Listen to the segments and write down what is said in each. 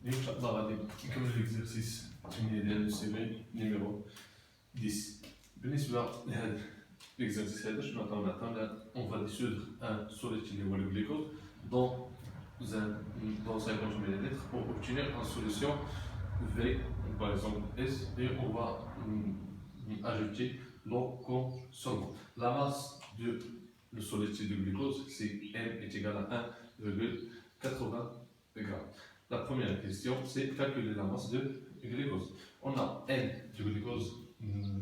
Inch'Allah, comme l'exercice de série numéro 10. بالنسبة لهذا l'exercice هذا شنو عطاونا on va dissoudre un solide qui est le glucose dans 50 ml pour obtenir une solution V, par exemple S, et on va ajouter l'eau comme solvant. La masse de le solide de glucose, c'est M est égal à 1,80 g. La première question, c'est calculer la masse de glucose. On a N du glucose,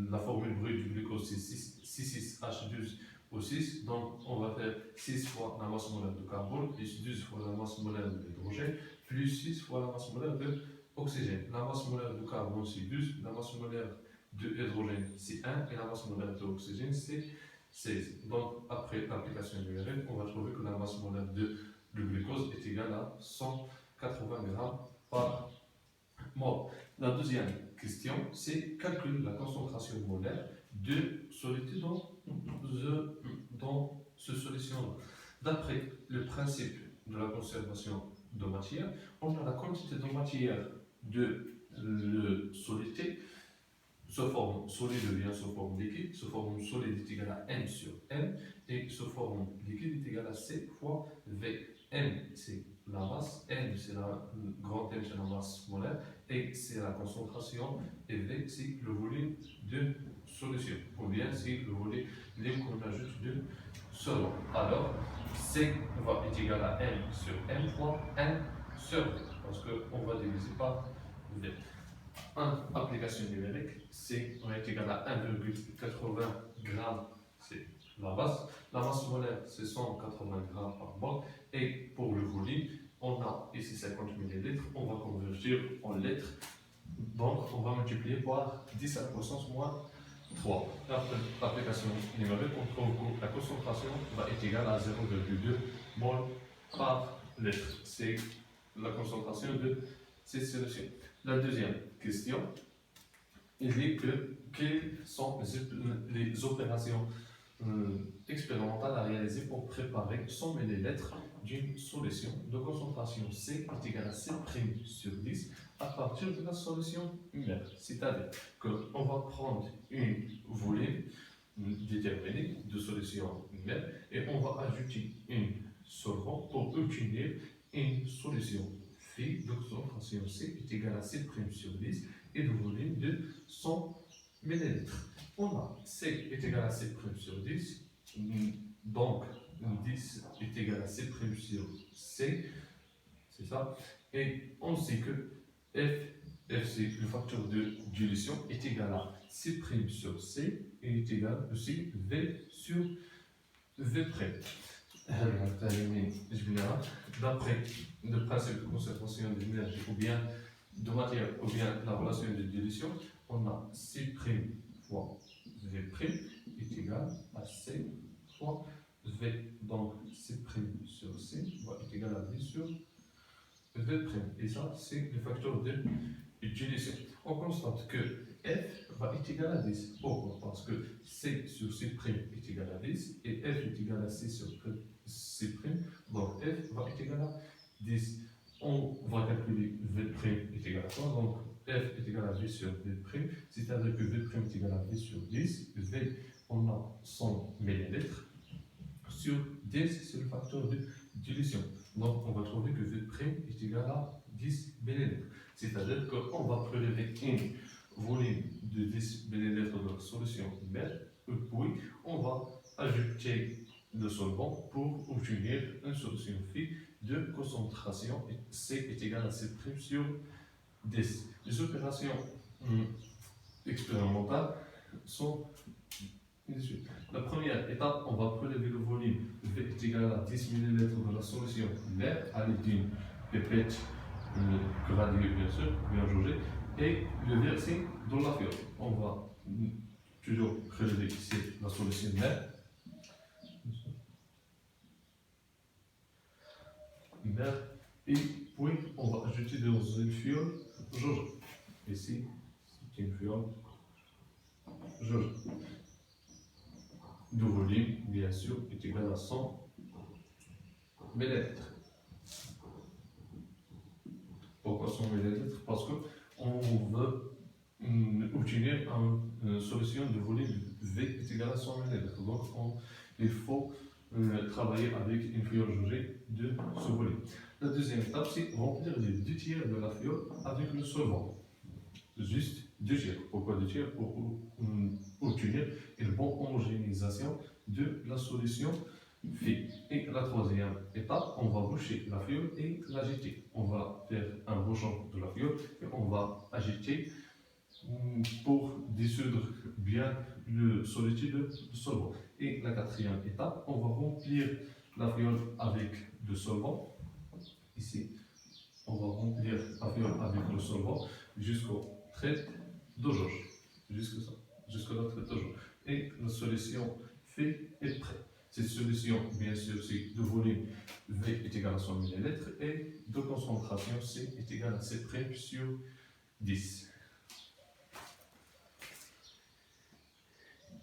la formule brute du glucose c'est 6,6H12O6, donc on va faire 6 fois la masse molaire de carbone, plus 12 fois la masse molaire d'hydrogène, plus 6 fois la masse molaire d'oxygène. La masse molaire de carbone c'est 12, la masse molaire d'hydrogène c'est 1 et la masse molaire d'oxygène c'est 16. Donc après l'application numérique, on va trouver que la masse molaire de glucose est égale à 180 g par mol. La deuxième question, c'est calculer la concentration molaire de solide dans ce solution. D'après le principe de la conservation de matière, on a la quantité de matière de le solide sous forme solide devient sous forme liquide, sous forme solide est égal à M sur M, et sous forme liquide est égal à C fois V. M c'est la masse, N c'est la grande M c'est la masse molaire, et c'est la concentration, et V c'est le volume de solution, ou bien c'est le volume qu'on ajoute de solvant. Alors, C va être égal à M sur M fois N sur V, parce qu'on va diviser par V. Application numérique, C va être égal à 1,80 g, c'est la masse. La masse molaire, c'est 180 g par mol. Et pour le volume, on a ici 50 ml, on va convertir en litres. Donc, on va multiplier par 10 à la puissance moins 3. Après l'application numérique, on trouve que la concentration va être égale à 0,2 mol par litre. C'est la concentration de cette solution. La deuxième question, il dit que quelles sont les opérations expérimentales à réaliser pour préparer 100 ml d'une solution de concentration C est égale à C' sur 10 à partir de la solution mère. C'est-à-dire qu'on va prendre une volume déterminé de solution mère et on va ajouter un solvant pour obtenir une solution phi de concentration C est égal à C' sur 10 et de volume de 100 ml. On a C est égal à C' sur 10, donc 10 est égal à C' sur C, c'est ça, et on sait que F c'est le facteur de dilution, est égal à C' sur C et est égal aussi V sur V'. D'après le principe de conservation de l'énergie ou bien de matière ou bien la relation de dilution, on a C' fois V' est égal à C fois V. Donc C' sur C est égal à V sur V'. Et ça, c'est le facteur de dilution. On constate que F va être égal à 10. Pourquoi? Parce que C sur C' est égal à 10 et F est égal à C sur C'. Donc F va être égal à 10. On va calculer V' est égal à quoi? Donc F est égal à V sur V', c'est-à-dire que V' est égal à V sur 10. V, on a 100 ml sur 10, c'est le facteur de dilution. Donc on va trouver que V' est égal à 10 ml. C'est-à-dire qu'on va prélever un volume de 10 ml de la solution mère, puis on va ajouter le solvant pour obtenir une solution phi de concentration C est égal à C' sur 10. Les opérations expérimentales sont ici. La première étape, on va prélever le volume V est égal à 10 ml de la solution mère à l'aide d'une pipette graduée bien sûr, bien jaugée, et le verser dans la fiole. On va toujours prélever ici la solution mère. Et puis on va ajouter dans une fiole jaugée. Ici, c'est une fiole jaugée. Le volume, bien sûr, est égal à 100 ml. Pour à 100 ml parce qu'on veut obtenir une solution de volume V est égal à 100 ml. Donc, il faut travailler avec une fiole jaugée de ce volume. La deuxième étape, c'est remplir les 2 tiers de la fiole avec le solvant. Juste 2 tiers. Pourquoi 2 tiers? Pour obtenir une bonne homogénéisation de la solution V. Et la troisième étape, on va boucher la fiole et l'agiter. On va faire un bouchon de la fiole et on va agiter pour dissoudre bien le solitude de solvant. Et la quatrième étape, on va remplir la fiole avec le solvant. Ici, on va remplir la fiole avec le solvant jusqu'au trait de jauge. Jusqu'à ça, jusqu'à la trait de jauge. Et la solution fait est prête. Cette solution, bien sûr, c'est de volume V est égal à 100 ml et de concentration C est égal à C' sur 10.